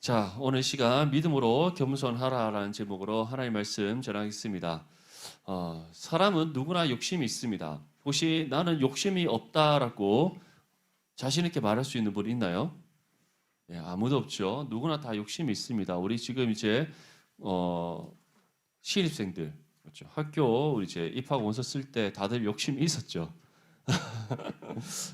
자, 오늘 시간 믿음으로 겸손하라라는 제목으로 하나님 말씀 전하겠습니다. 사람은 누구나 욕심이 있습니다. 혹시 나는 욕심이 없다라고 자신 있게 말할 수 있는 분이 있나요? 예, 아무도 없죠. 누구나 다 욕심이 있습니다. 우리 지금 이제 어, 신입생들, 그렇죠. 학교 우리 이제 입학 원서 쓸 때 다들 욕심이 있었죠.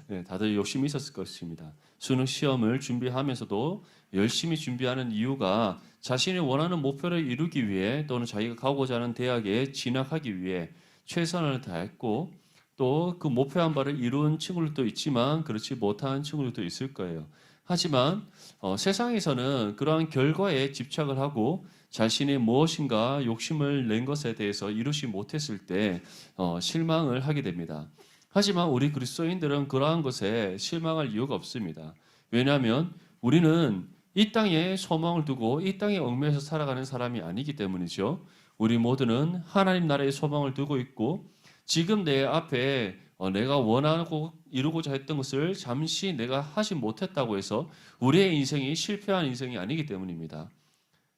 네, 다들 욕심이 있었을 것입니다. 수능 시험을 준비하면서도 열심히 준비하는 이유가 자신이 원하는 목표를 이루기 위해 또는 자기가 가고자 하는 대학에 진학하기 위해 최선을 다했고 또 그 목표한 바를 이룬 친구들도 있지만 그렇지 못한 친구들도 있을 거예요. 하지만 세상에서는 그러한 결과에 집착을 하고 자신이 무엇인가 욕심을 낸 것에 대해서 이루지 못했을 때 실망을 하게 됩니다. 하지만 우리 그리스도인들은 그러한 것에 실망할 이유가 없습니다. 왜냐하면 우리는 이 땅에 소망을 두고 이 땅에 얽매여서 살아가는 사람이 아니기 때문이죠. 우리 모두는 하나님 나라에 소망을 두고 있고 지금 내 앞에 내가 원하고 이루고자 했던 것을 잠시 내가 하지 못했다고 해서 우리의 인생이 실패한 인생이 아니기 때문입니다.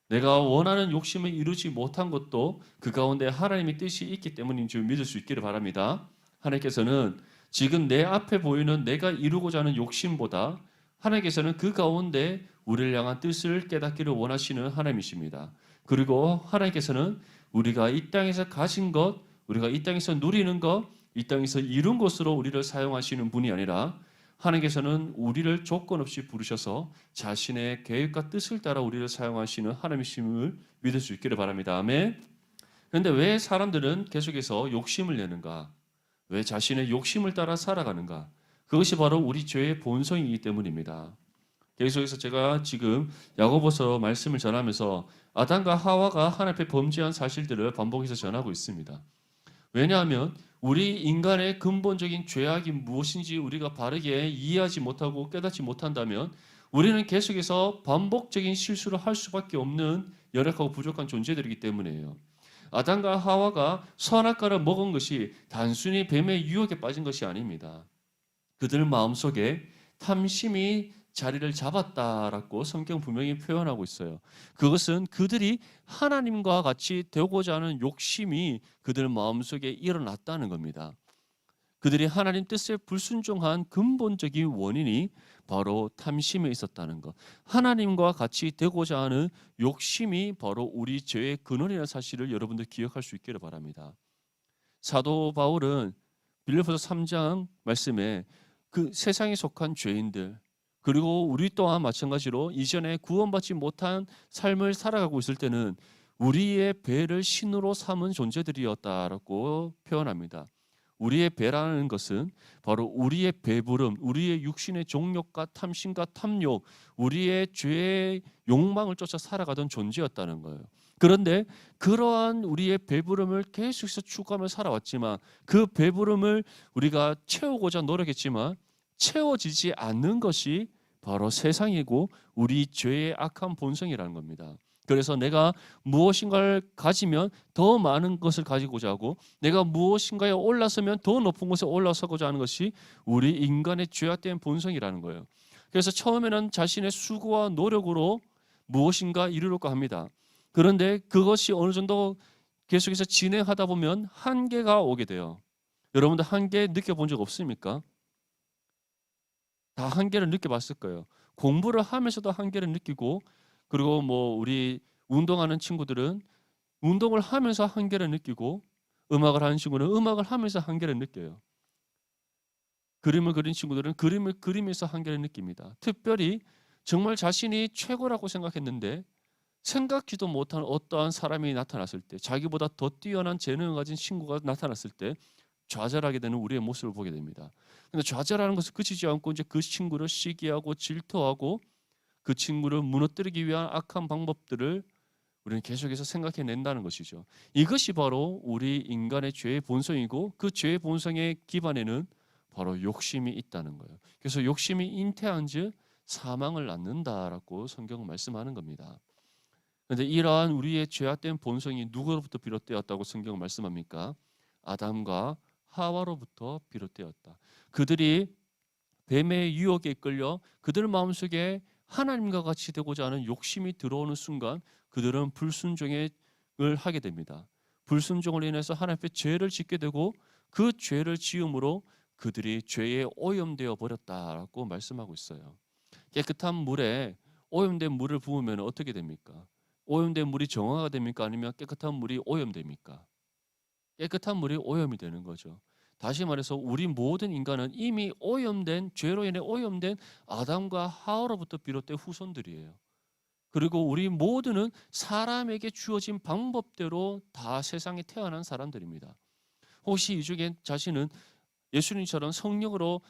내가 원하는 욕심을 이루지 못한 것도 그 가운데 하나님의 뜻이 있기 때문인 줄 믿을 수 있기를 바랍니다. 하나님께서는 지금 내 앞에 보이는 내가 이루고자 하는 욕심보다 하나님께서는 그 가운데 우리를 향한 뜻을 깨닫기를 원하시는 하나님이십니다. 그리고 하나님께서는 우리가 이 땅에서 가진 것, 우리가 이 땅에서 누리는 것, 이 땅에서 이룬 것으로 우리를 사용하시는 분이 아니라 하나님께서는 우리를 조건 없이 부르셔서 자신의 계획과 뜻을 따라 우리를 사용하시는 하나님이심을 믿을 수 있기를 바랍니다. 아멘. 그런데 왜 사람들은 계속해서 욕심을 내는가? 왜 자신의 욕심을 따라 살아가는가? 그것이 바로 우리 죄의 본성이기 때문입니다. 계속해서 제가 지금 야고보서 말씀을 전하면서 아담과 하와가 하나님 앞에 범죄한 사실들을 반복해서 전하고 있습니다. 왜냐하면 우리 인간의 근본적인 죄악이 무엇인지 우리가 바르게 이해하지 못하고 깨닫지 못한다면 우리는 계속해서 반복적인 실수를 할 수밖에 없는 연약하고 부족한 존재들이기 때문이에요. 아담과 하와가 선악과를 먹은 것이 단순히 뱀의 유혹에 빠진 것이 아닙니다. 그들 마음속에 탐심이 자리를 잡았다라고 성경 분명히 표현하고 있어요. 그것은 그들이 하나님과 같이 되고자 하는 욕심이 그들 마음속에 일어났다는 겁니다. 그들이 하나님 뜻에 불순종한 근본적인 원인이 바로 탐심에 있었다는 것. 하나님과 같이 되고자 하는 욕심이 바로 우리 죄의 근원이라는 사실을 여러분들 기억할 수 있기를 바랍니다. 사도 바울은 빌립보서 3장 말씀에 그 세상에 속한 죄인들 그리고 우리 또한 마찬가지로 이전에 구원받지 못한 삶을 살아가고 있을 때는 우리의 배를 신으로 삼은 존재들이었다라고 표현합니다. 우리의 배라는 것은 바로 우리의 배부름, 우리의 육신의 정욕과 탐심과 탐욕, 우리의 죄의 욕망을 쫓아 살아가던 존재였다는 거예요. 그런데 그러한 우리의 배부름을 계속해서 추구하며 살아왔지만 그 배부름을 우리가 채우고자 노력했지만 채워지지 않는 것이 바로 세상이고 우리 죄의 악한 본성이라는 겁니다. 그래서 내가 무엇인가를 가지면 더 많은 것을 가지고자 하고 내가 무엇인가에 올라서면 더 높은 곳에 올라서고자 하는 것이 우리 인간의 죄악된 본성이라는 거예요. 그래서 처음에는 자신의 수고와 노력으로 무엇인가 이루려고 합니다. 그런데 그것이 어느 정도 계속해서 진행하다 보면 한계가 오게 돼요. 여러분들 한계 느껴본 적 없습니까? 다 한계를 느껴봤을 거예요. 공부를 하면서도 한계를 느끼고 그리고 뭐 우리 운동하는 친구들은 운동을 하면서 한계를 느끼고 음악을 하는 친구는 음악을 하면서 한계를 느껴요. 그림을 그린 친구들은 그림을 그리면서 한계를 느낍니다. 특별히 정말 자신이 최고라고 생각했는데 생각지도 못한 어떠한 사람이 나타났을 때 자기보다 더 뛰어난 재능을 가진 친구가 나타났을 때 좌절하게 되는 우리의 모습을 보게 됩니다. 근데 좌절하는 것을 그치지 않고 이제 그 친구를 시기하고 질투하고 그 친구를 무너뜨리기 위한 악한 방법들을 우리는 계속해서 생각해낸다는 것이죠. 이것이 바로 우리 인간의 죄의 본성이고 그 죄의 본성의 기반에는 바로 욕심이 있다는 거예요. 그래서 욕심이 잉태한즉 사망을 낳는다라고 성경은 말씀하는 겁니다. 그런데 이러한 우리의 죄악된 본성이 누구로부터 비롯되었다고 성경은 말씀합니까? 아담과 하와로부터 비롯되었다. 그들이 뱀의 유혹에 이끌려 그들 마음속에 하나님과 같이 되고자 하는 욕심이 들어오는 순간 그들은 불순종을 하게 됩니다. 불순종을 인해서 하나님 앞에 죄를 짓게 되고 그 죄를 지음으로 그들이 죄에 오염되어 버렸다라고 말씀하고 있어요. 깨끗한 물에 오염된 물을 부으면 어떻게 됩니까? 오염된 물이 정화가 됩니까? 아니면 깨끗한 물이 오염됩니까? 깨끗한 물이 오염이 되는 거죠. 다시 말해서 우리 모든 인간은 이미 오염된, 죄로 인해 오염된 아담과 하와로부터 비롯된 후손들이에요. 그리고 우리 모두는 사람에게 주어진 방법대로 다 세상에 태어난 사람들입니다. 혹시 이 중에 자신은 예수님처럼 성령으로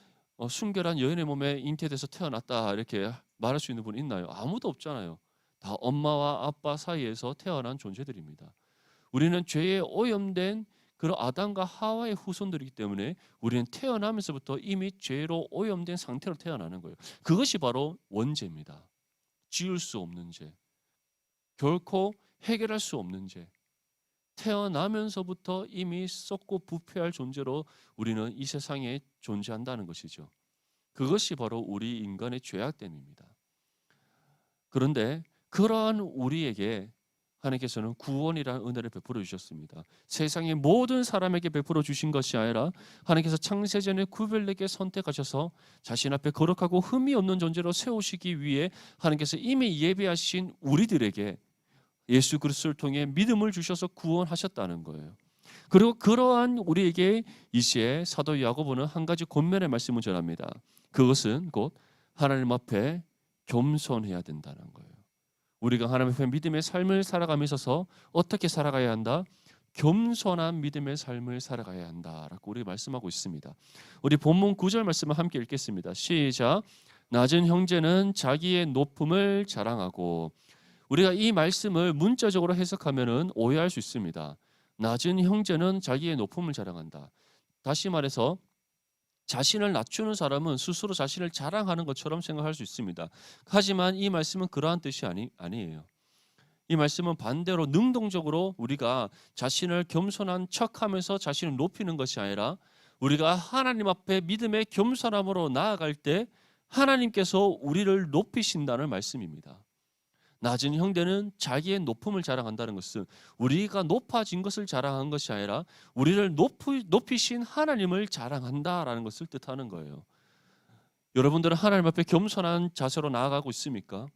순결한 여인의 몸에 잉태돼서 태어났다 이렇게 말할 수 있는 분 있나요? 아무도 없잖아요. 다 엄마와 아빠 사이에서 태어난 존재들입니다. 우리는 죄에 오염된 그런 아담과 하와의 후손들이기 때문에 우리는 태어나면서부터 이미 죄로 오염된 상태로 태어나는 거예요. 그것이 바로 원죄입니다. 지울 수 없는 죄, 결코 해결할 수 없는 죄. 태어나면서부터 이미 썩고 부패할 존재로 우리는 이 세상에 존재한다는 것이죠. 그것이 바로 우리 인간의 죄악됨입니다. 그런데 그러한 우리에게 하나님께서는 구원이라는 은혜를 베풀어 주셨습니다. 세상의 모든 사람에게 베풀어 주신 것이 아니라 하나님께서 창세전에 구별되게 선택하셔서 자신 앞에 거룩하고 흠이 없는 존재로 세우시기 위해 하나님께서 이미 예비하신 우리들에게 예수 그리스도를 통해 믿음을 주셔서 구원하셨다는 거예요. 그리고 그러한 우리에게 이제 사도 야고보는 한 가지 권면의 말씀을 전합니다. 그것은 곧 하나님 앞에 겸손해야 된다는 거예요. 우리가 하나님 앞에 믿음의 삶을 살아가며 있어서 어떻게 살아가야 한다? 겸손한 믿음의 삶을 살아가야 한다라고 우리 말씀하고 있습니다. 우리 본문 9절 말씀을 함께 읽겠습니다. 시작. 낮은 형제는 자기의 높음을 자랑하고. 우리가 이 말씀을 문자적으로 해석하면은 오해할 수 있습니다. 낮은 형제는 자기의 높음을 자랑한다. 다시 말해서 자신을 낮추는 사람은 스스로 자신을 자랑하는 것처럼 생각할 수 있습니다. 하지만 이 말씀은 그러한 뜻이 아니에요. 이 말씀은 반대로 능동적으로 우리가 자신을 겸손한 척하면서 자신을 높이는 것이 아니라 우리가 하나님 앞에 믿음의 겸손함으로 나아갈 때 하나님께서 우리를 높이신다는 말씀입니다. 낮은 형제는 자기의 높음을 자랑한다는 것은 우리가 높아진 것을 자랑한 것이 아니라 우리를 높이신 하나님을 자랑한다라는 것을 뜻하는 거예요. 여러분들은 하나님 앞에 겸손한 자세로 나아가고 있습니까?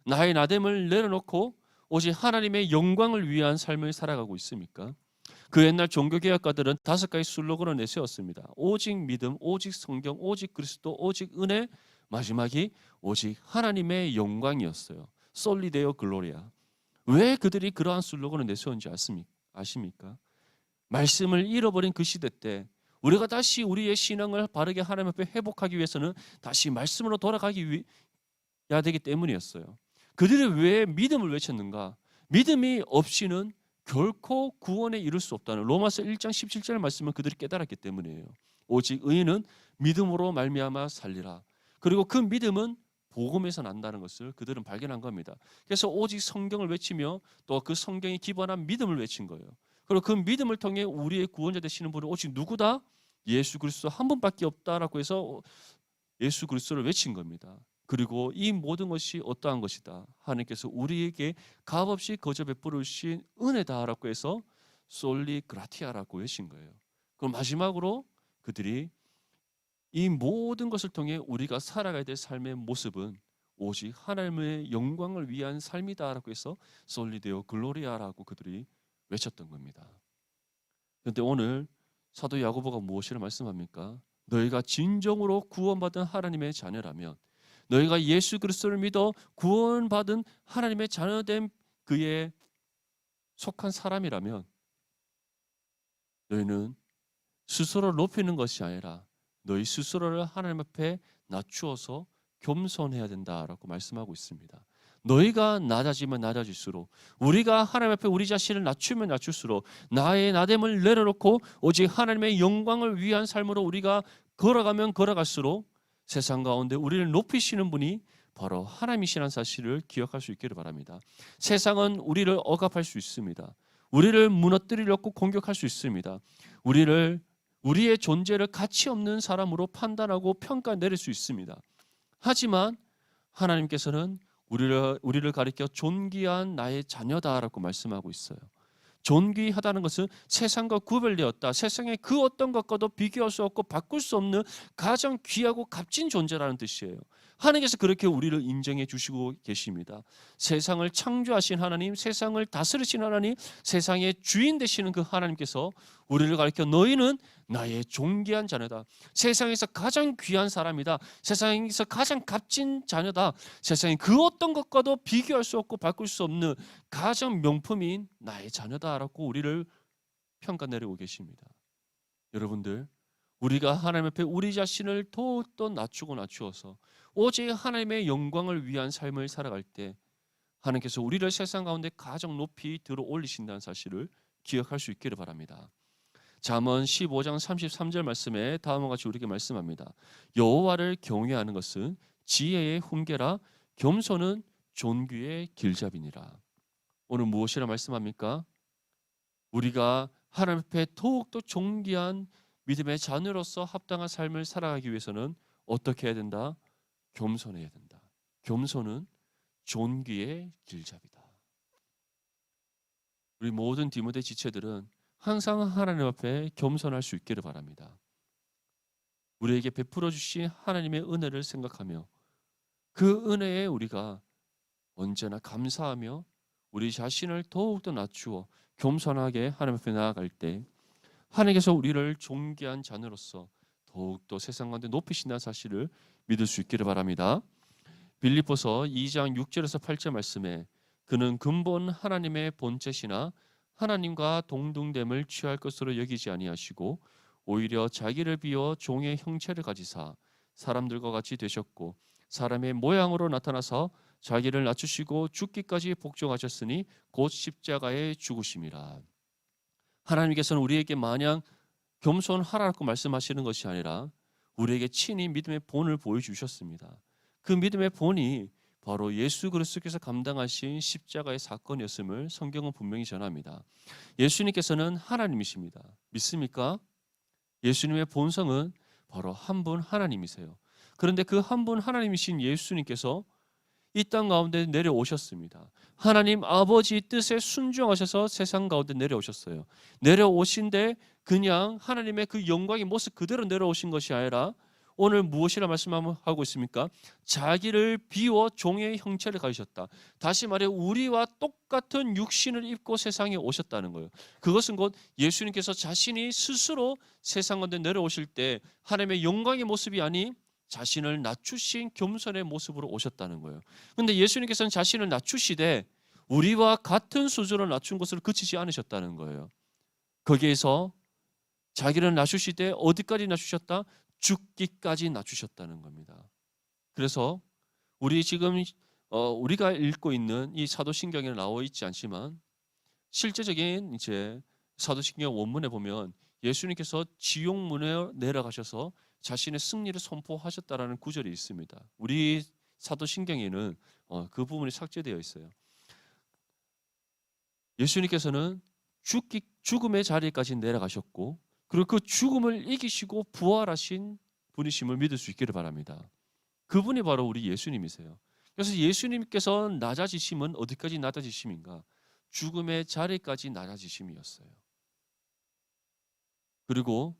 나의 나됨을 내려놓고 오직 하나님의 영광을 위한 삶을 살아가고 있습니까? 그 옛날 종교개혁가들은 5가지 슬로건을 내세웠습니다. 오직 믿음, 오직 성경, 오직 그리스도, 오직 은혜, 마지막이 오직 하나님의 영광이었어요. 솔리데오 글로리아. 왜 그들이 그러한 슬로건을 내세웠는지 아십니까? 말씀을 잃어버린 그 시대 때 우리가 다시 우리의 신앙을 바르게 하나님 앞에 회복하기 위해서는 다시 말씀으로 돌아가야 되기 때문이었어요. 그들이 왜 믿음을 외쳤는가? 믿음이 없이는 결코 구원에 이를 수 없다는 로마서 1장 17절 말씀을 그들이 깨달았기 때문이에요. 오직 의인은 믿음으로 말미암아 살리라. 그리고 그 믿음은 복음에서 난다는 것을 그들은 발견한 겁니다. 그래서 오직 성경을 외치며 또 그 성경에 기반한 믿음을 외친 거예요. 그리고 그 믿음을 통해 우리의 구원자 되시는 분은 오직 누구다? 예수 그리스도 한 분밖에 없다라고 해서 예수 그리스도를 외친 겁니다. 그리고 이 모든 것이 어떠한 것이다? 하나님께서 우리에게 값없이 거저 베풀으신 은혜다라고 해서 솔리 그라티아라고 외친 거예요. 그럼 마지막으로 그들이 이 모든 것을 통해 우리가 살아가야 될 삶의 모습은 오직 하나님의 영광을 위한 삶이다라고 해서 솔리데오 글로리아라고 그들이 외쳤던 겁니다. 그런데 오늘 사도 야고보가 무엇이라 말씀합니까? 너희가 진정으로 구원받은 하나님의 자녀라면, 너희가 예수 그리스도를 믿어 구원받은 하나님의 자녀된 그에 속한 사람이라면 너희는 스스로 높이는 것이 아니라 너희 스스로를 하나님 앞에 낮추어서 겸손해야 된다라고 말씀하고 있습니다. 너희가 낮아지면 낮아질수록, 우리가 하나님 앞에 우리 자신을 낮추면 낮출수록 나의 나됨을 내려놓고 오직 하나님의 영광을 위한 삶으로 우리가 걸어가면 걸어갈수록 세상 가운데 우리를 높이시는 분이 바로 하나님이시라는 사실을 기억할 수 있기를 바랍니다. 세상은 우리를 억압할 수 있습니다. 우리를 무너뜨리려고 공격할 수 있습니다. 우리의 존재를 가치 없는 사람으로 판단하고 평가 내릴 수 있습니다. 하지만 하나님께서는 우리를 가리켜 존귀한 나의 자녀다라고 말씀하고 있어요. 존귀하다는 것은 세상과 구별되었다. 세상의 그 어떤 것과도 비교할 수 없고 바꿀 수 없는 가장 귀하고 값진 존재라는 뜻이에요. 하나님께서 그렇게 우리를 인정해 주시고 계십니다. 세상을 창조하신 하나님, 세상을 다스리신 하나님, 세상의 주인 되시는 그 하나님께서 우리를 가리켜 너희는 나의 존귀한 자녀다. 세상에서 가장 귀한 사람이다. 세상에서 가장 값진 자녀다. 세상의 그 어떤 것과도 비교할 수 없고 바꿀 수 없는 가장 명품인 나의 자녀다라고 우리를 평가 내리고 계십니다. 여러분들, 우리가 하나님 앞에 우리 자신을 더욱더 낮추어서 오직 하나님의 영광을 위한 삶을 살아갈 때 하나님께서 우리를 세상 가운데 가장 높이 들어 올리신다는 사실을 기억할 수 있기를 바랍니다. 잠언 15장 33절 말씀에 다음과 같이 우리에게 말씀합니다. 여호와를 경외하는 것은 지혜의 훈계라 겸손은 존귀의 길잡이니라. 오늘 무엇이라 말씀합니까? 우리가 하나님 앞에 더욱더 존귀한 믿음의 자녀로서 합당한 삶을 살아가기 위해서는 어떻게 해야 된다? 겸손해야 된다. 겸손은 존귀의 길잡이다. 우리 모든 디모데 지체들은 항상 하나님 앞에 겸손할 수 있기를 바랍니다. 우리에게 베풀어 주신 하나님의 은혜를 생각하며 그 은혜에 우리가 언제나 감사하며 우리 자신을 더욱더 낮추어 겸손하게 하나님 앞에 나아갈 때 하나님께서 우리를 존귀한 자녀로서 더욱더 세상 가운데 높이신다는 사실을 믿을 수 있기를 바랍니다. 빌립보서 2장 6절에서 8절 말씀에 그는 근본 하나님의 본체시나 하나님과 동등됨을 취할 것으로 여기지 아니하시고 오히려 자기를 비워 종의 형체를 가지사 사람들과 같이 되셨고 사람의 모양으로 나타나서 자기를 낮추시고 죽기까지 복종하셨으니 곧 십자가에 죽으심이라. 하나님께서는 우리에게 마냥 겸손하라고 말씀하시는 것이 아니라 우리에게 친히 믿음의 본을 보여주셨습니다. 그 믿음의 본이 바로 예수 그리스도께서 감당하신 십자가의 사건이었음을 성경은 분명히 전합니다. 예수님께서는 하나님이십니다. 믿습니까? 예수님의 본성은 바로 한 분 하나님이세요. 그런데 그 한 분 하나님이신 예수님께서 이 땅 가운데 내려오셨습니다. 하나님 아버지 뜻에 순종하셔서 세상 가운데 내려오셨어요. 내려오신데 그냥 하나님의 그 영광의 모습 그대로 내려오신 것이 아니라 오늘 무엇이라 말씀하고 있습니까? 자기를 비워 종의 형체를 가지셨다. 다시 말해 우리와 똑같은 육신을 입고 세상에 오셨다는 거예요. 그것은 곧 예수님께서 자신이 스스로 세상 가운데 내려오실 때 하나님의 영광의 모습이 아닌 자신을 낮추신 겸손의 모습으로 오셨다는 거예요. 그런데 예수님께서는 자신을 낮추시되 우리와 같은 수준으로 낮춘 것을 그치지 않으셨다는 거예요. 거기에서 자기를 낮추시되 어디까지 낮추셨다? 죽기까지 낮추셨다는 겁니다. 그래서 우리 지금 우리가 읽고 있는 이 사도신경에 나와 있지 않지만 실제적인 이제 사도신경 원문에 보면 예수님께서 지옥문에 내려가셔서 자신의 승리를 선포하셨다라는 구절이 있습니다. 우리 사도신경에는 그 부분이 삭제되어 있어요. 예수님께서는 죽음의 자리까지 내려가셨고 그리고 그 죽음을 이기시고 부활하신 분이심을 믿을 수 있기를 바랍니다. 그분이 바로 우리 예수님이세요. 그래서 예수님께서 낮아지심은 어디까지 낮아지심인가? 죽음의 자리까지 낮아지심이었어요. 그리고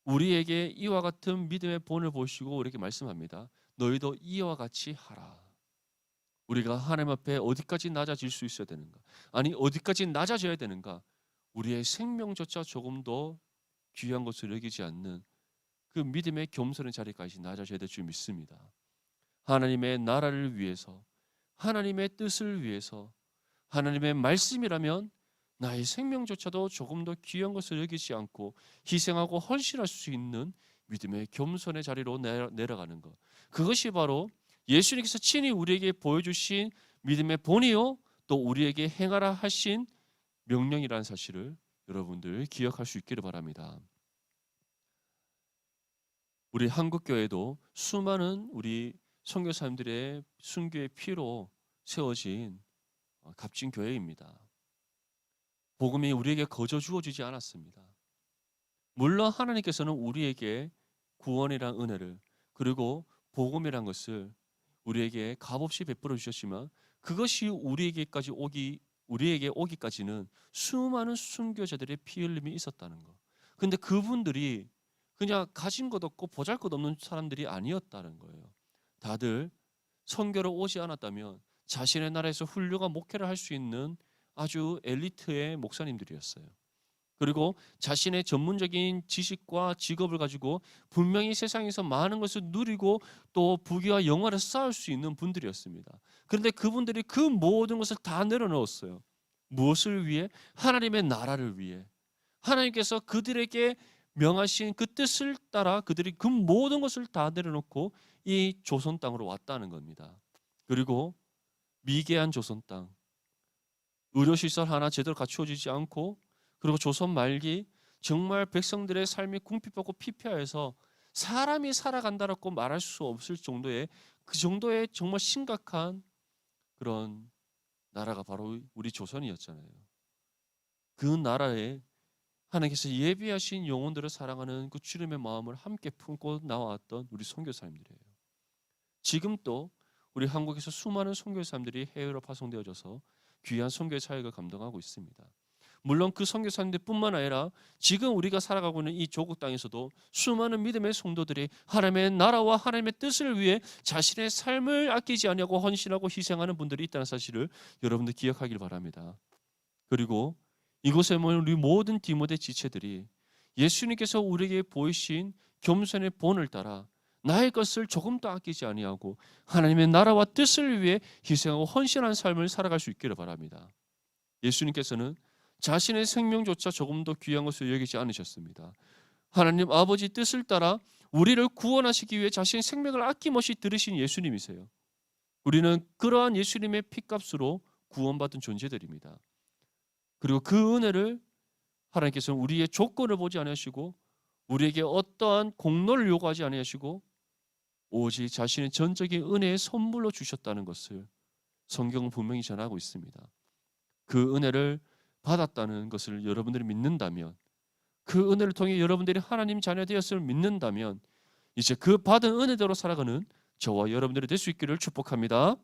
우리에게 이와 같은 믿음의 본을 보시고 우리에게 말씀합니다. 너희도 이와 같이 하라. 우리가 하나님 앞에 어디까지 낮아질 수 있어야 되는가? 아니 어디까지 낮아져야 되는가? 우리의 생명조차 조금 더 귀한 것을 여기지 않는 그 믿음의 겸손의 자리까지 낮아져야 될 줄 믿습니다. 하나님의 나라를 위해서, 하나님의 뜻을 위해서, 하나님의 말씀이라면 나의 생명조차도 조금 더 귀한 것을 여기지 않고 희생하고 헌신할 수 있는 믿음의 겸손의 자리로 내려가는 것. 그것이 바로 예수님께서 친히 우리에게 보여주신 믿음의 본이요 또 우리에게 행하라 하신 명령이라는 사실을 여러분들 기억할 수 있기를 바랍니다. 우리 한국교회도 수많은 우리 선교사님들의 순교의 피로 세워진 값진 교회입니다. 복음이 우리에게 거저 주어지지 않았습니다. 물론 하나님께서는 우리에게 구원이란 은혜를 그리고 복음이란 것을 우리에게 값없이 베풀어 주셨지만 그것이 우리에게 오기까지는 수많은 순교자들의 피 흘림이 있었다는 것. 근데 그분들이 그냥 가진 것 없고 보잘것없는 사람들이 아니었다는 거예요. 다들 선교로 오지 않았다면 자신의 나라에서 훌륭한 목회를 할 수 있는 아주 엘리트의 목사님들이었어요. 그리고 자신의 전문적인 지식과 직업을 가지고 분명히 세상에서 많은 것을 누리고 또 부귀와 영화를 쌓을 수 있는 분들이었습니다. 그런데 그분들이 그 모든 것을 다 내려놓았어요. 무엇을 위해? 하나님의 나라를 위해. 하나님께서 그들에게 명하신 그 뜻을 따라 그들이 그 모든 것을 다 내려놓고 이 조선 땅으로 왔다는 겁니다. 그리고 미개한 조선 땅, 의료시설 하나 제대로 갖추어지지 않고, 그리고 조선 말기 정말 백성들의 삶이 궁핍하고 피폐해서 사람이 살아간다라고 말할 수 없을 정도의 그 정도의 정말 심각한 그런 나라가 바로 우리 조선이었잖아요. 그 나라에 하나님께서 예비하신 영혼들을 사랑하는 그 주님의 마음을 함께 품고 나왔던 우리 선교사님들이에요. 지금 또 우리 한국에서 수많은 선교사님들이 해외로 파송되어져서 귀한 선교의 사역을 감당하고 있습니다. 물론 그 선교사님들뿐만 아니라 지금 우리가 살아가고 있는 이 조국 땅에서도 수많은 믿음의 성도들이 하나님의 나라와 하나님의 뜻을 위해 자신의 삶을 아끼지 아니하고 헌신하고 희생하는 분들이 있다는 사실을 여러분들 기억하길 바랍니다. 그리고 이곳에 모인 우리 모든 디모데 지체들이 예수님께서 우리에게 보이신 겸손의 본을 따라 나의 것을 조금도 아끼지 아니하고 하나님의 나라와 뜻을 위해 희생하고 헌신한 삶을 살아갈 수 있기를 바랍니다. 예수님께서는 자신의 생명조차 조금도 귀한 것을 여기지 않으셨습니다. 하나님 아버지 뜻을 따라 우리를 구원하시기 위해 자신의 생명을 아낌없이 들으신 예수님이세요. 우리는 그러한 예수님의 피값으로 구원받은 존재들입니다. 그리고 그 은혜를 하나님께서는 우리의 조건을 보지 아니하시고 우리에게 어떠한 공로를 요구하지 아니하시고 오직 자신의 전적인 은혜의 선물로 주셨다는 것을 성경은 분명히 전하고 있습니다. 그 은혜를 받았다는 것을 여러분들이 믿는다면, 그 은혜를 통해 여러분들이 하나님 자녀 되었음을 믿는다면 이제 그 받은 은혜대로 살아가는 저와 여러분들이 될 수 있기를 축복합니다.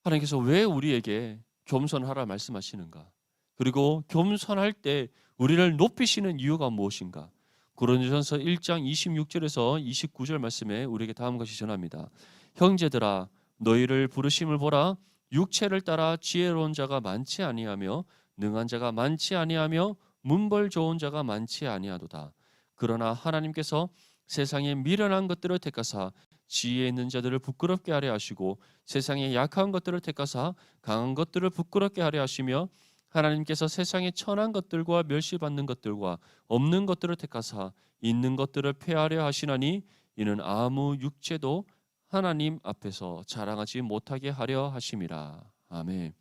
하나님께서 왜 우리에게 겸손하라 말씀하시는가? 그리고 겸손할 때 우리를 높이시는 이유가 무엇인가? 고린도전서 1장 26절에서 29절 말씀에 우리에게 다음 것이 전합니다. 형제들아 너희를 부르심을 보라. 육체를 따라 지혜로운 자가 많지 아니하며 능한 자가 많지 아니하며 문벌 좋은 자가 많지 아니하도다. 그러나 하나님께서 세상의 미련한 것들을 택하사 지혜 있는 자들을 부끄럽게 하려 하시고 세상의 약한 것들을 택하사 강한 것들을 부끄럽게 하려 하시며 하나님께서 세상의 천한 것들과 멸시받는 것들과 없는 것들을 택하사 있는 것들을 폐하려 하시나니 이는 아무 육체도 하나님 앞에서 자랑하지 못하게 하려 하심이라. 아멘.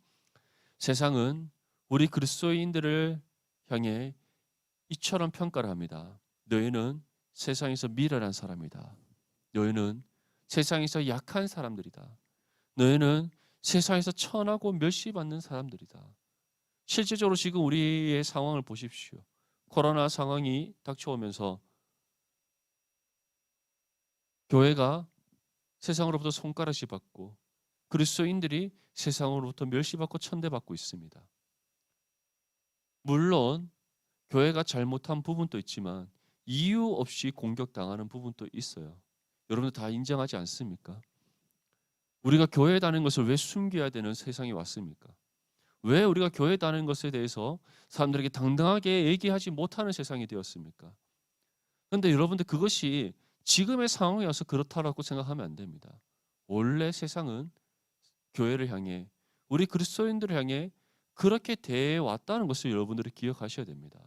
세상은 우리 그리스도인들을 향해 이처럼 평가를 합니다. 너희는 세상에서 미련한 사람이다. 너희는 세상에서 약한 사람들이다. 너희는 세상에서 천하고 멸시받는 사람들이다. 실제적으로 지금 우리의 상황을 보십시오. 코로나 상황이 닥쳐오면서 교회가 세상으로부터 손가락질 받고 그리스도인들이 세상으로부터 멸시받고 천대받고 있습니다. 물론 교회가 잘못한 부분도 있지만 이유 없이 공격당하는 부분도 있어요. 여러분들 다 인정하지 않습니까? 우리가 교회에 다니는 것을 왜 숨겨야 되는 세상이 왔습니까? 왜 우리가 교회에 다니는 것에 대해서 사람들에게 당당하게 얘기하지 못하는 세상이 되었습니까? 그런데 여러분들 그것이 지금의 상황이 와서 그렇다라고 생각하면 안 됩니다. 원래 세상은 교회를 향해 우리 그리스도인들을 향해 그렇게 대해 왔다는 것을 여러분들이 기억하셔야 됩니다.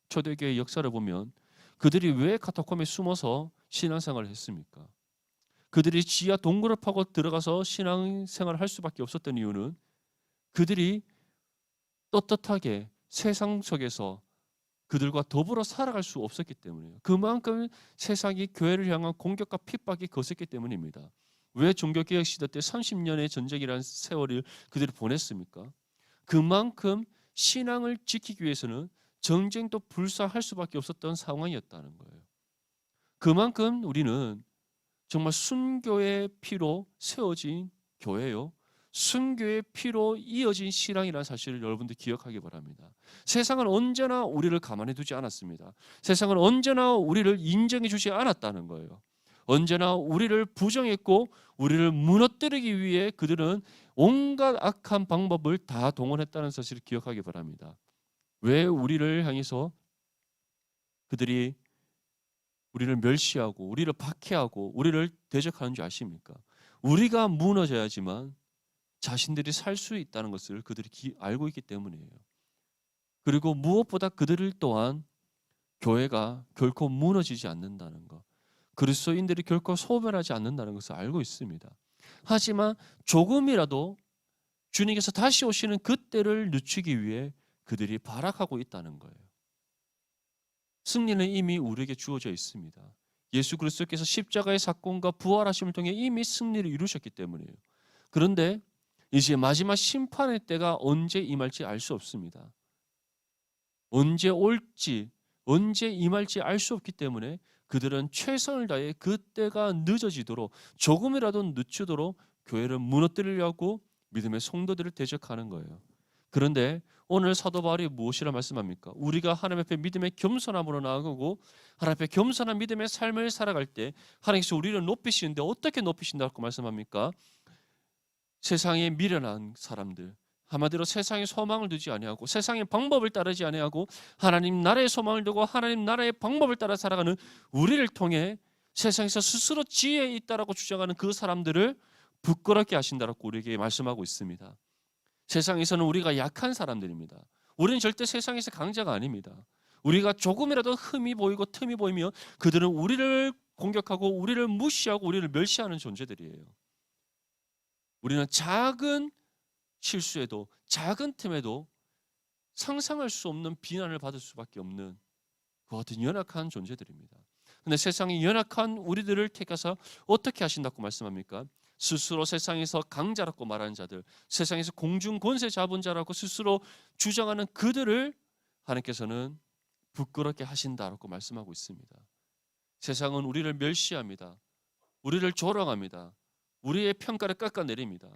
초대교회 역사를 보면 그들이 왜 카타콤에 숨어서 신앙생활을 했습니까? 그들이 지하 동굴을 파고 들어가서 신앙생활을 할 수밖에 없었던 이유는 그들이 떳떳하게 세상 속에서 그들과 더불어 살아갈 수 없었기 때문이에요. 그만큼 세상이 교회를 향한 공격과 핍박이 거셌기 때문입니다. 왜 종교개혁 시대 때 30년의 전쟁이라는 세월을 그들이 보냈습니까? 그만큼 신앙을 지키기 위해서는 전쟁도 불사할 수밖에 없었던 상황이었다는 거예요. 그만큼 우리는 정말 순교의 피로 세워진 교회요, 순교의 피로 이어진 신앙이라는 사실을 여러분들 기억하기 바랍니다. 세상은 언제나 우리를 가만히 두지 않았습니다. 세상은 언제나 우리를 인정해 주지 않았다는 거예요. 언제나 우리를 부정했고 우리를 무너뜨리기 위해 그들은 온갖 악한 방법을 다 동원했다는 사실을 기억하기 바랍니다. 왜 우리를 향해서 그들이 우리를 멸시하고 우리를 박해하고 우리를 대적하는 줄 아십니까? 우리가 무너져야지만 자신들이 살 수 있다는 것을 그들이 알고 있기 때문이에요. 그리고 무엇보다 그들 또한 교회가 결코 무너지지 않는다는 것, 그리스도인들이 결코 소멸하지 않는다는 것을 알고 있습니다. 하지만 조금이라도 주님께서 다시 오시는 그때를 늦추기 위해 그들이 발악하고 있다는 거예요. 승리는 이미 우리에게 주어져 있습니다. 예수 그리스도께서 십자가의 사건과 부활하심을 통해 이미 승리를 이루셨기 때문이에요. 그런데 이제 마지막 심판의 때가 언제 임할지 알 수 없습니다. 언제 올지, 언제 임할지 알 수 없기 때문에 그들은 최선을 다해 그때가 늦어지도록, 조금이라도 늦추도록 교회를 무너뜨리려고 믿음의 성도들을 대적하는 거예요. 그런데 오늘 사도 바울이 무엇이라 말씀합니까? 우리가 하나님 앞에 믿음의 겸손함으로 나아가고 하나님 앞에 겸손한 믿음의 삶을 살아갈 때 하나님께서 우리를 높이시는데 어떻게 높이신다고 말씀합니까? 세상에 미련한 사람들, 한마디로 세상에 소망을 두지 아니하고 세상의 방법을 따르지 아니하고 하나님 나라의 소망을 두고 하나님 나라의 방법을 따라 살아가는 우리를 통해 세상에서 스스로 지혜에 있다라고 주장하는 그 사람들을 부끄럽게 하신다라고 우리에게 말씀하고 있습니다. 세상에서는 우리가 약한 사람들입니다. 우리는 절대 세상에서 강자가 아닙니다. 우리가 조금이라도 흠이 보이고 틈이 보이면 그들은 우리를 공격하고 우리를 무시하고 우리를 멸시하는 존재들이에요. 우리는 작은 실수에도 작은 틈에도 상상할 수 없는 비난을 받을 수밖에 없는 그 같은 연약한 존재들입니다. 그런데 세상이 연약한 우리들을 택하사 어떻게 하신다고 말씀합니까? 스스로 세상에서 강자라고 말하는 자들, 세상에서 공중 권세 잡은 자라고 스스로 주장하는 그들을 하나님께서는 부끄럽게 하신다라고 말씀하고 있습니다. 세상은 우리를 멸시합니다. 우리를 조롱합니다. 우리의 평가를 깎아내립니다.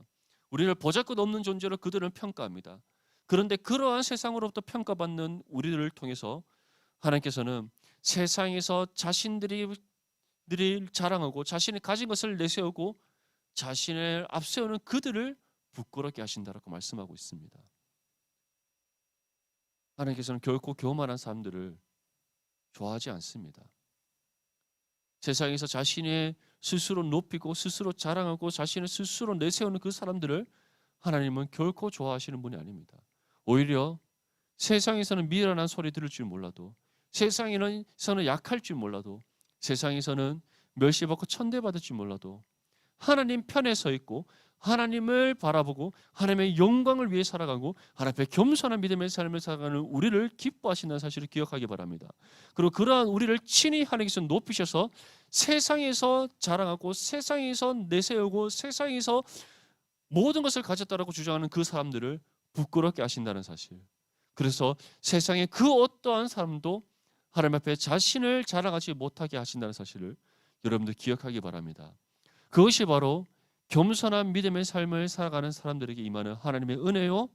우리를 보잘것없는 존재로 그들은 평가합니다. 그런데 그러한 세상으로부터 평가받는 우리들을 통해서 하나님께서는 세상에서 자신들이 자랑하고 자신이 가진 것을 내세우고 자신을 앞세우는 그들을 부끄럽게 하신다라고 말씀하고 있습니다. 하나님께서는 결코 교만한 사람들을 좋아하지 않습니다. 세상에서 자신의 스스로 높이고 스스로 자랑하고 자신을 스스로 내세우는 그 사람들을 하나님은 결코 좋아하시는 분이 아닙니다. 오히려 세상에서는 미련한 소리 들을 줄 몰라도, 세상에서는 약할 줄 몰라도, 세상에서는 멸시받고 천대받을 줄 몰라도 하나님 편에 서 있고 하나님을 바라보고 하나님의 영광을 위해 살아가고 하나님 앞에 겸손한 믿음의 삶을 살아가는 우리를 기뻐하신다는 사실을 기억하기 바랍니다. 그리고 그러한 우리를 친히 하나님께서 높이셔서 세상에서 자랑하고 세상에서 내세우고 세상에서 모든 것을 가졌다라고 주장하는 그 사람들을 부끄럽게 하신다는 사실. 그래서 세상의 그 어떠한 사람도 하나님 앞에 자신을 자랑하지 못하게 하신다는 사실을 여러분들 기억하기 바랍니다. 그것이 바로 겸손한 믿음의 삶을 살아가는 사람들에게 임하는 하나님의 은혜요,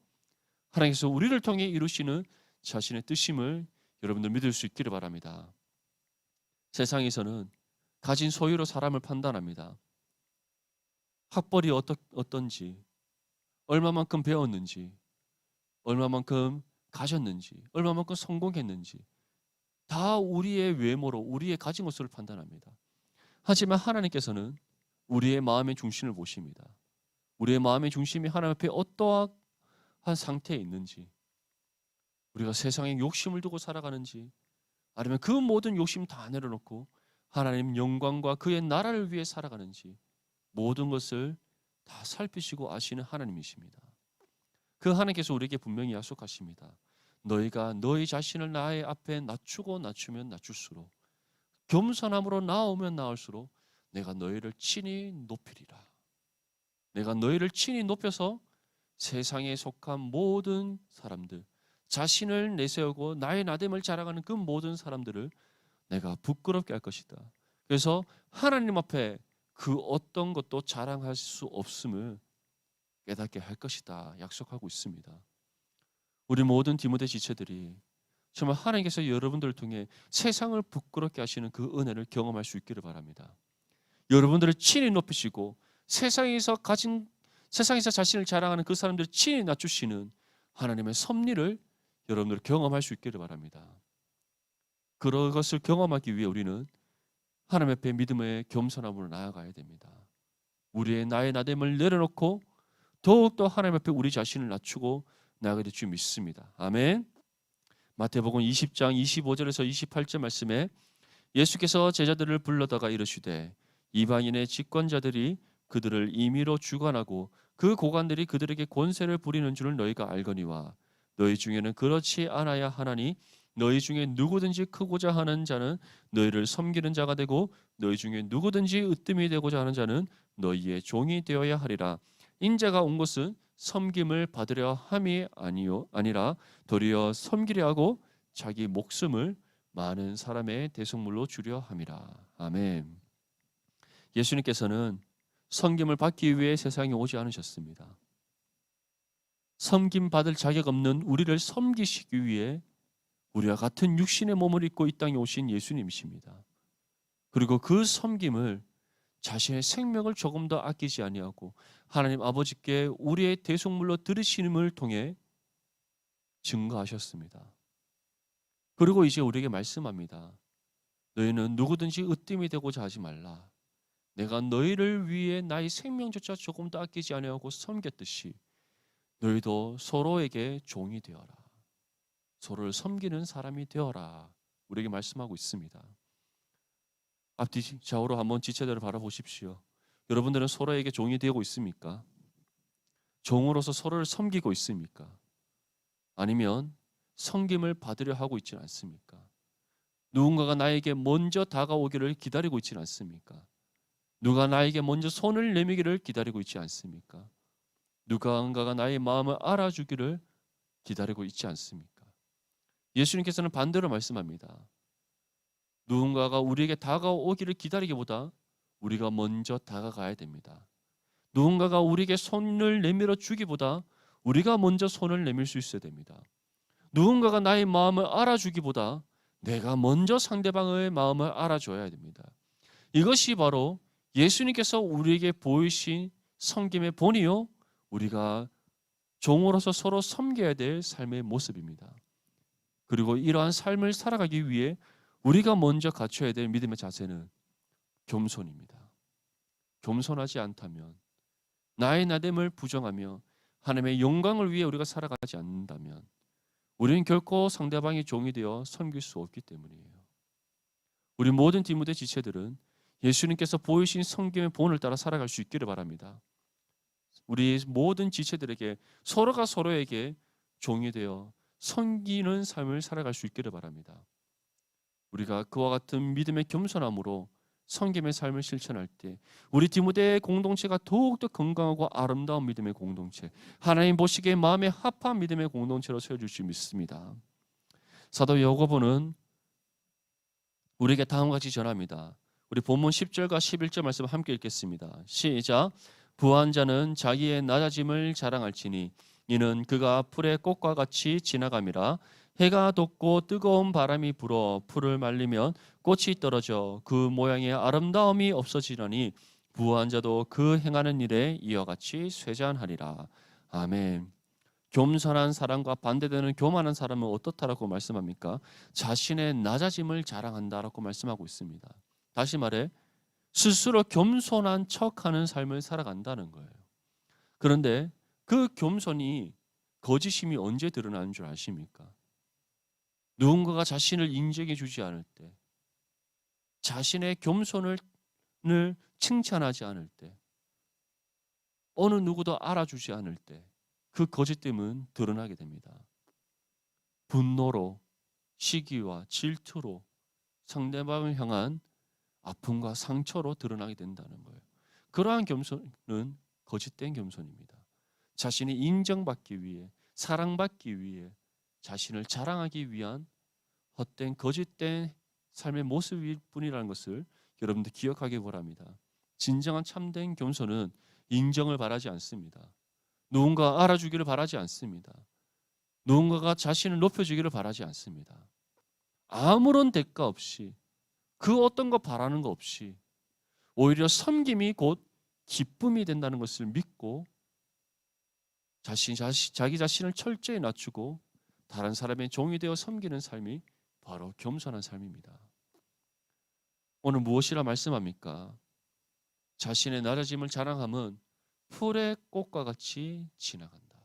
하나님께서 우리를 통해 이루시는 자신의 뜻임을 여러분들 믿을 수 있기를 바랍니다. 세상에서는 가진 소유로 사람을 판단합니다. 학벌이 어떤지, 얼마만큼 배웠는지, 얼마만큼 가졌는지, 얼마만큼 성공했는지 다 우리의 외모로 우리의 가진 것으로 판단합니다. 하지만 하나님께서는 우리의 마음의 중심을 보십니다. 우리의 마음의 중심이 하나님 앞에 어떠한 상태에 있는지, 우리가 세상에 욕심을 두고 살아가는지, 아니면 그 모든 욕심 다 내려놓고 하나님 영광과 그의 나라를 위해 살아가는지 모든 것을 다 살피시고 아시는 하나님이십니다. 그 하나님께서 우리에게 분명히 약속하십니다. 너희가 너희 자신을 나의 앞에 낮추고 낮추면 낮출수록, 겸손함으로 나오면 나올수록 내가 너희를 친히 높이리라. 내가 너희를 친히 높여서 세상에 속한 모든 사람들, 자신을 내세우고 나의 나됨을 자랑하는 그 모든 사람들을 내가 부끄럽게 할 것이다. 그래서 하나님 앞에 그 어떤 것도 자랑할 수 없음을 깨닫게 할 것이다 약속하고 있습니다. 우리 모든 디모데 지체들이 정말 하나님께서 여러분들을 통해 세상을 부끄럽게 하시는 그 은혜를 경험할 수 있기를 바랍니다. 여러분들을 친히 높이시고 세상에서 자신을 자랑하는 그 사람들을 친히 낮추시는 하나님의 섭리를 여러분들 경험할 수 있기를 바랍니다. 그런 것을 경험하기 위해 우리는 하나님 앞에 믿음의 겸손함으로 나아가야 됩니다. 우리의 나의 나됨을 내려놓고 더욱더 하나님 앞에 우리 자신을 낮추고 나아가야 될 줄 믿습니다. 아멘. 마태복음 20장 25절에서 28절 말씀에 예수께서 제자들을 불러다가 이르시되 이방인의 집권자들이 그들을 임의로 주관하고 그 고관들이 그들에게 권세를 부리는 줄을 너희가 알거니와 너희 중에는 그렇지 않아야 하나니 너희 중에 누구든지 크고자 하는 자는 너희를 섬기는 자가 되고 너희 중에 누구든지 으뜸이 되고자 하는 자는 너희의 종이 되어야 하리라. 인자가 온 것은 섬김을 받으려 함이 아니라 도리어 섬기려 하고 자기 목숨을 많은 사람의 대속물로 주려 함이라. 아멘. 예수님께서는 섬김을 받기 위해 세상에 오지 않으셨습니다. 섬김 받을 자격 없는 우리를 섬기시기 위해 우리와 같은 육신의 몸을 입고 이 땅에 오신 예수님이십니다. 그리고 그 섬김을 자신의 생명을 조금 더 아끼지 아니하고 하나님 아버지께 우리의 대속물로 들으심을 통해 증거하셨습니다. 그리고 이제 우리에게 말씀합니다. 너희는 누구든지 으뜸이 되고자 하지 말라. 내가 너희를 위해 나의 생명조차 조금 더 아끼지 아니하고 섬겼듯이 너희도 서로에게 종이 되어라. 서로를 섬기는 사람이 되어라. 우리에게 말씀하고 있습니다. 앞뒤 좌우로 한번 지체들을 바라보십시오. 여러분들은 서로에게 종이 되고 있습니까? 종으로서 서로를 섬기고 있습니까? 아니면 섬김을 받으려 하고 있지는 않습니까? 누군가가 나에게 먼저 다가오기를 기다리고 있지는 않습니까? 누가 나에게 먼저 손을 내미기를 기다리고 있지 않습니까? 누군가가 나의 마음을 알아주기를 기다리고 있지 않습니까? 예수님께서는 반대로 말씀합니다. 누군가가 우리에게 다가오기를 기다리기보다 우리가 먼저 다가가야 됩니다. 누군가가 우리에게 손을 내밀어 주기보다 우리가 먼저 손을 내밀 수 있어야 됩니다. 누군가가 나의 마음을 알아주기보다 내가 먼저 상대방의 마음을 알아줘야 됩니다. 이것이 바로 예수님께서 우리에게 보이신 섬김의 본이요, 우리가 종으로서 서로 섬겨야 될 삶의 모습입니다. 그리고 이러한 삶을 살아가기 위해 우리가 먼저 갖춰야 될 믿음의 자세는 겸손입니다. 겸손하지 않다면, 나의 나됨을 부정하며 하나님의 영광을 위해 우리가 살아가지 않는다면 우리는 결코 상대방의 종이 되어 섬길 수 없기 때문이에요. 우리 모든 디모데 지체들은 예수님께서 보이신 섬김의 본을 따라 살아갈 수 있기를 바랍니다. 우리 모든 지체들에게 서로가 서로에게 종이 되어 섬기는 삶을 살아갈 수 있기를 바랍니다. 우리가 그와 같은 믿음의 겸손함으로 섬김의 삶을 실천할 때 우리 디모데 공동체가 더욱더 건강하고 아름다운 믿음의 공동체, 하나님 보시기에 마음에 합한 믿음의 공동체로 세워질 수 믿습니다. 사도 야고보는 우리에게 다음과 같이 전합니다. 우리 본문 10절과 11절 말씀 함께 읽겠습니다. 시작. 부한 자는 자기의 낮아짐을 자랑할지니 이는 그가 풀의 꽃과 같이 지나감이라. 해가 돋고 뜨거운 바람이 불어 풀을 말리면 꽃이 떨어져 그 모양의 아름다움이 없어지려니 부한 자도 그 행하는 일에 이와 같이 쇠잔하리라. 아멘. 겸손한 사람과 반대되는 교만한 사람은 어떻다라고 말씀합니까? 자신의 낮아짐을 자랑한다라고 말씀하고 있습니다. 다시 말해 스스로 겸손한 척하는 삶을 살아간다는 거예요. 그런데 그 겸손이 거짓임이 언제 드러나는 줄 아십니까? 누군가가 자신을 인정해 주지 않을 때, 자신의 겸손을 칭찬하지 않을 때, 어느 누구도 알아주지 않을 때 그 거짓됨은 드러나게 됩니다. 분노로, 시기와 질투로 상대방을 향한 아픔과 상처로 드러나게 된다는 거예요. 그러한 겸손은 거짓된 겸손입니다. 자신이 인정받기 위해, 사랑받기 위해, 자신을 자랑하기 위한 헛된 거짓된 삶의 모습일 뿐이라는 것을 여러분들 기억하기 바랍니다. 진정한 참된 겸손은 인정을 바라지 않습니다. 누군가 알아주기를 바라지 않습니다. 누군가가 자신을 높여주기를 바라지 않습니다. 아무런 대가 없이 그 어떤 거 바라는 거 없이 오히려 섬김이 곧 기쁨이 된다는 것을 믿고 자기 자신을 철저히 낮추고 다른 사람의 종이 되어 섬기는 삶이 바로 겸손한 삶입니다. 오늘 무엇이라 말씀합니까? 자신의 낮아짐을 자랑함은 풀의 꽃과 같이 지나간다.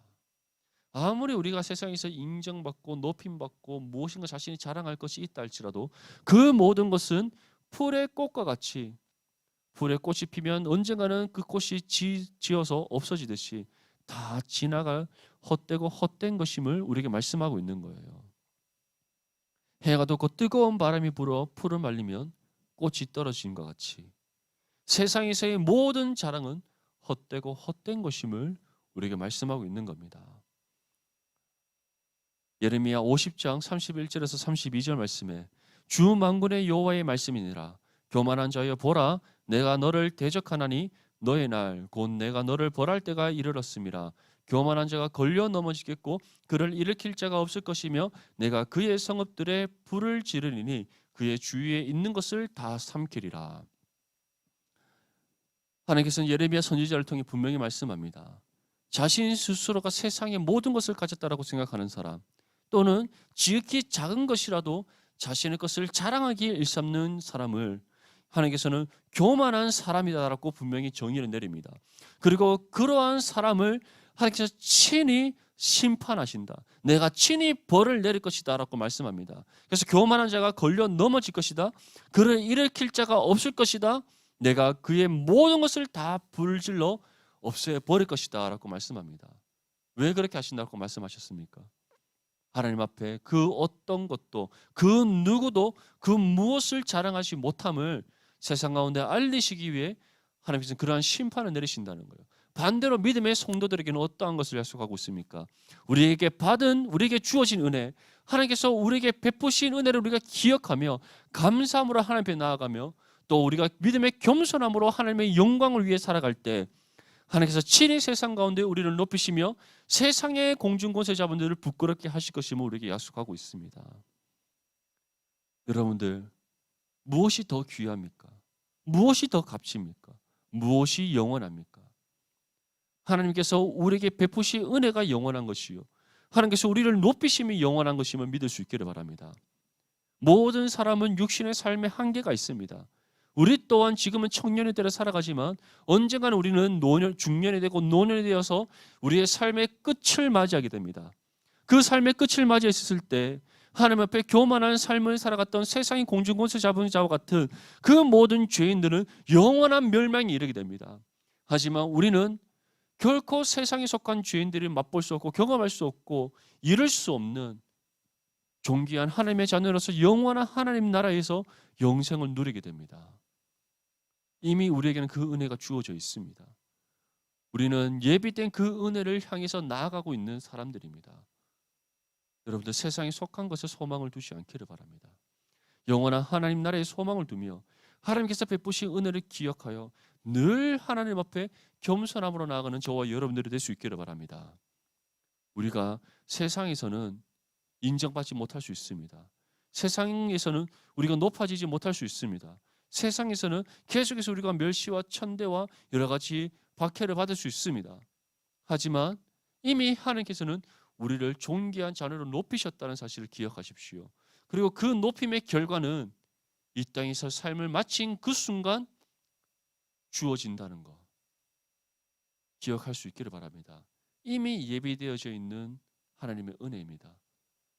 아무리 우리가 세상에서 인정받고 높임받고 무엇인가 자신이 자랑할 것이 있다 할지라도 그 모든 것은 풀의 꽃과 같이, 풀의 꽃이 피면 언젠가는 그 꽃이 지어서 없어지듯이 다 지나갈 헛되고 헛된 것임을 우리에게 말씀하고 있는 거예요. 해가 돋고 뜨거운 바람이 불어 풀을 말리면 꽃이 떨어진 것 같이 세상에서의 모든 자랑은 헛되고 헛된 것임을 우리에게 말씀하고 있는 겁니다. 예레미야 50장 31절에서 32절 말씀에 주 만군의 여호와의 말씀이니라. 교만한 자여 보라, 내가 너를 대적하나니 너의 날 곧 내가 너를 벌할 때가 이르렀음이라. 교만한 자가 걸려 넘어지겠고 그를 일으킬 자가 없을 것이며 내가 그의 성읍들에 불을 지르리니 그의 주위에 있는 것을 다 삼키리라. 하나님께서는 예레미야 선지자를 통해 분명히 말씀합니다. 자신 스스로가 세상의 모든 것을 가졌다라고 생각하는 사람, 또는 지극히 작은 것이라도 자신의 것을 자랑하기에 일삼는 사람을 하나님께서는 교만한 사람이다라고 분명히 정의를 내립니다. 그리고 그러한 사람을 하나님께서 친히 심판하신다. 내가 친히 벌을 내릴 것이다 라고 말씀합니다. 그래서 교만한 자가 걸려 넘어질 것이다. 그를 일으킬 자가 없을 것이다. 내가 그의 모든 것을 다 불질러 없애 버릴 것이다 라고 말씀합니다. 왜 그렇게 하신다고 말씀하셨습니까? 하나님 앞에 그 어떤 것도 그 누구도 그 무엇을 자랑하지 못함을 세상 가운데 알리시기 위해 하나님께서는 그러한 심판을 내리신다는 거예요. 반대로 믿음의 성도들에게는 어떠한 것을 약속하고 있습니까? 우리에게 주어진 은혜, 하나님께서 우리에게 베푸신 은혜를 우리가 기억하며 감사함으로 하나님 앞에 나아가며 또 우리가 믿음의 겸손함으로 하나님의 영광을 위해 살아갈 때 하나님께서 친히 세상 가운데 우리를 높이시며 세상의 공중권세 자분들을 부끄럽게 하실 것임을 우리에게 약속하고 있습니다. 여러분들, 무엇이 더 귀합니까? 무엇이 더 값집니까? 무엇이 영원합니까? 하나님께서 우리에게 베푸신 은혜가 영원한 것이요, 하나님께서 우리를 높이심이 영원한 것임을 믿을 수 있기를 바랍니다. 모든 사람은 육신의 삶에 한계가 있습니다. 우리 또한 지금은 청년의 때를 살아가지만 언젠가는 우리는 중년이 되고 노년이 되어서 우리의 삶의 끝을 맞이하게 됩니다. 그 삶의 끝을 맞이했을 때 하나님 앞에 교만한 삶을 살아갔던 세상의 공중권세 잡은 자와 같은 그 모든 죄인들은 영원한 멸망에 이르게 됩니다. 하지만 우리는 결코 세상에 속한 죄인들을 맛볼 수 없고 경험할 수 없고 이룰 수 없는 존귀한 하나님의 자녀로서 영원한 하나님 나라에서 영생을 누리게 됩니다. 이미 우리에게는 그 은혜가 주어져 있습니다. 우리는 예비된 그 은혜를 향해서 나아가고 있는 사람들입니다. 여러분들, 세상에 속한 것에 소망을 두지 않기를 바랍니다. 영원한 하나님 나라에 소망을 두며 하나님께서 베푸신 은혜를 기억하여 늘 하나님 앞에 겸손함으로 나아가는 저와 여러분들이 될 수 있기를 바랍니다. 우리가 세상에서는 인정받지 못할 수 있습니다. 세상에서는 우리가 높아지지 못할 수 있습니다. 세상에서는 계속해서 우리가 멸시와 천대와 여러 가지 박해를 받을 수 있습니다. 하지만 이미 하나님께서는 우리를 존귀한 자녀로 높이셨다는 사실을 기억하십시오. 그리고 그 높임의 결과는 이 땅에서 삶을 마친 그 순간 주어진다는 것 기억할 수 있기를 바랍니다. 이미 예비되어져 있는 하나님의 은혜입니다.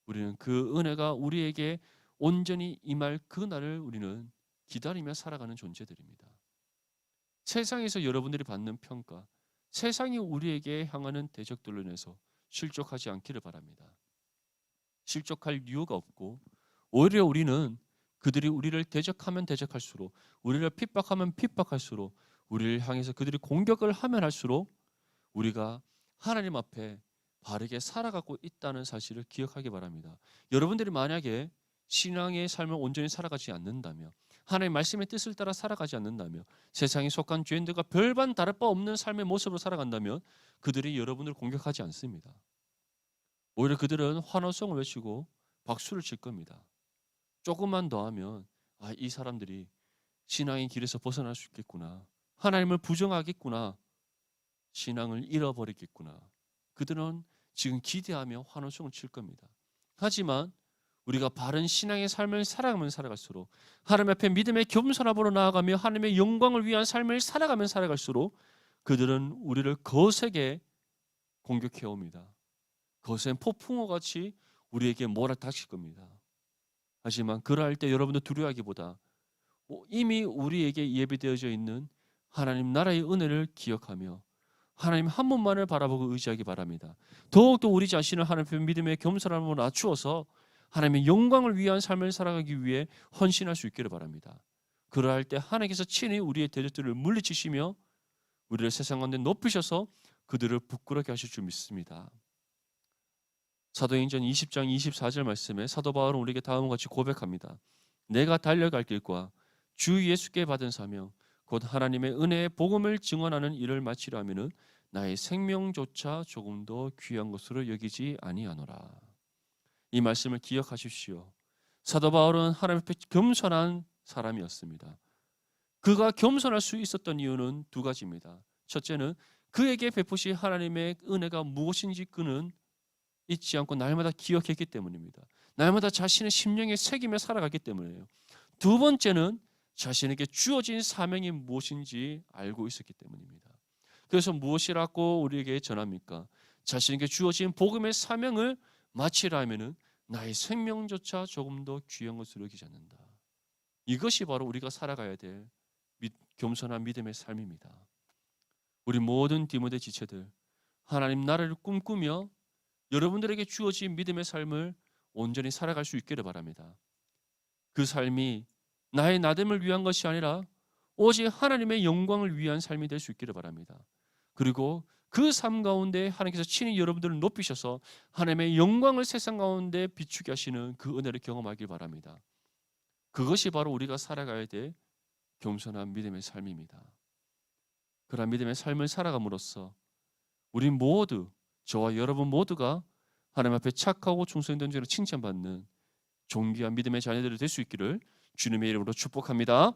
우리는 그 은혜가 우리에게 온전히 임할 그 날을 우리는 기다리며 살아가는 존재들입니다. 세상에서 여러분들이 받는 평가, 세상이 우리에게 향하는 대적들로 인해서 실족하지 않기를 바랍니다. 실족할 이유가 없고 오히려 우리는 그들이 우리를 대적하면 대적할수록, 우리를 핍박하면 핍박할수록, 우리를 향해서 그들이 공격을 하면 할수록 우리가 하나님 앞에 바르게 살아가고 있다는 사실을 기억하기 바랍니다. 여러분들이 만약에 신앙의 삶을 온전히 살아가지 않는다면, 하나님의 말씀의 뜻을 따라 살아가지 않는다면, 세상에 속한 죄인들과 별반 다를 바 없는 삶의 모습으로 살아간다면 그들이 여러분을 공격하지 않습니다. 오히려 그들은 환호성을 외치고 박수를 칠 겁니다. 조금만 더 하면 이 사람들이 신앙의 길에서 벗어날 수 있겠구나, 하나님을 부정하겠구나, 신앙을 잃어버리겠구나, 그들은 지금 기대하며 환호성을 칠 겁니다. 하지만 우리가 바른 신앙의 삶을 살아가면 살아갈수록, 하나님 앞에 믿음의 겸손함으로 나아가며 하나님의 영광을 위한 삶을 살아가면 살아갈수록 그들은 우리를 거세게 공격해 옵니다. 거센 폭풍우같이 우리에게 몰아닥칠 겁니다. 하지만 그러할 때 여러분들 두려워하기보다 이미 우리에게 예비되어져 있는 하나님 나라의 은혜를 기억하며 하나님 한 분만을 바라보고 의지하기 바랍니다. 더욱더 우리 자신을 하나님 앞에 믿음의 겸손함으로 낮추어서 하나님의 영광을 위한 삶을 살아가기 위해 헌신할 수 있기를 바랍니다. 그러할 때 하나님께서 친히 우리의 대적들을 물리치시며 우리를 세상 가운데 높이셔서 그들을 부끄럽게 하실 줄 믿습니다. 사도행전 20장 24절 말씀에 사도 바울은 우리에게 다음과 같이 고백합니다. 내가 달려갈 길과 주 예수께 받은 사명 곧 하나님의 은혜의 복음을 증언하는 일을 마치려 하면은 나의 생명조차 조금도 귀한 것으로 여기지 아니하노라. 이 말씀을 기억하십시오. 사도 바울은 하나님 앞에 겸손한 사람이었습니다. 그가 겸손할 수 있었던 이유는 두 가지입니다. 첫째는 그에게 베푸신 하나님의 은혜가 무엇인지 그는 잊지 않고 날마다 기억했기 때문입니다. 날마다 자신의 심령에 새기며 살아갔기 때문이에요. 두 번째는 자신에게 주어진 사명이 무엇인지 알고 있었기 때문입니다. 그래서 무엇이라고 우리에게 전합니까? 자신에게 주어진 복음의 사명을 마치라 하면은 나의 생명조차 조금 더 귀한 것으로 여기지 않는다. 이것이 바로 우리가 살아가야 될 겸손한 믿음의 삶입니다. 우리 모든 디모데 지체들, 하나님 나라를 꿈꾸며 여러분들에게 주어진 믿음의 삶을 온전히 살아갈 수 있기를 바랍니다. 그 삶이 나의 나됨을 위한 것이 아니라 오직 하나님의 영광을 위한 삶이 될 수 있기를 바랍니다. 그리고 그 삶 가운데 하나님께서 친히 여러분들을 높이셔서 하나님의 영광을 세상 가운데 비추게 하시는 그 은혜를 경험하길 바랍니다. 그것이 바로 우리가 살아가야 될 겸손한 믿음의 삶입니다. 그러한 믿음의 삶을 살아감으로써 우리 모두, 저와 여러분 모두가 하나님 앞에 착하고 충성된 자로 칭찬받는 존귀한 믿음의 자녀들이 될 수 있기를 주님의 이름으로 축복합니다.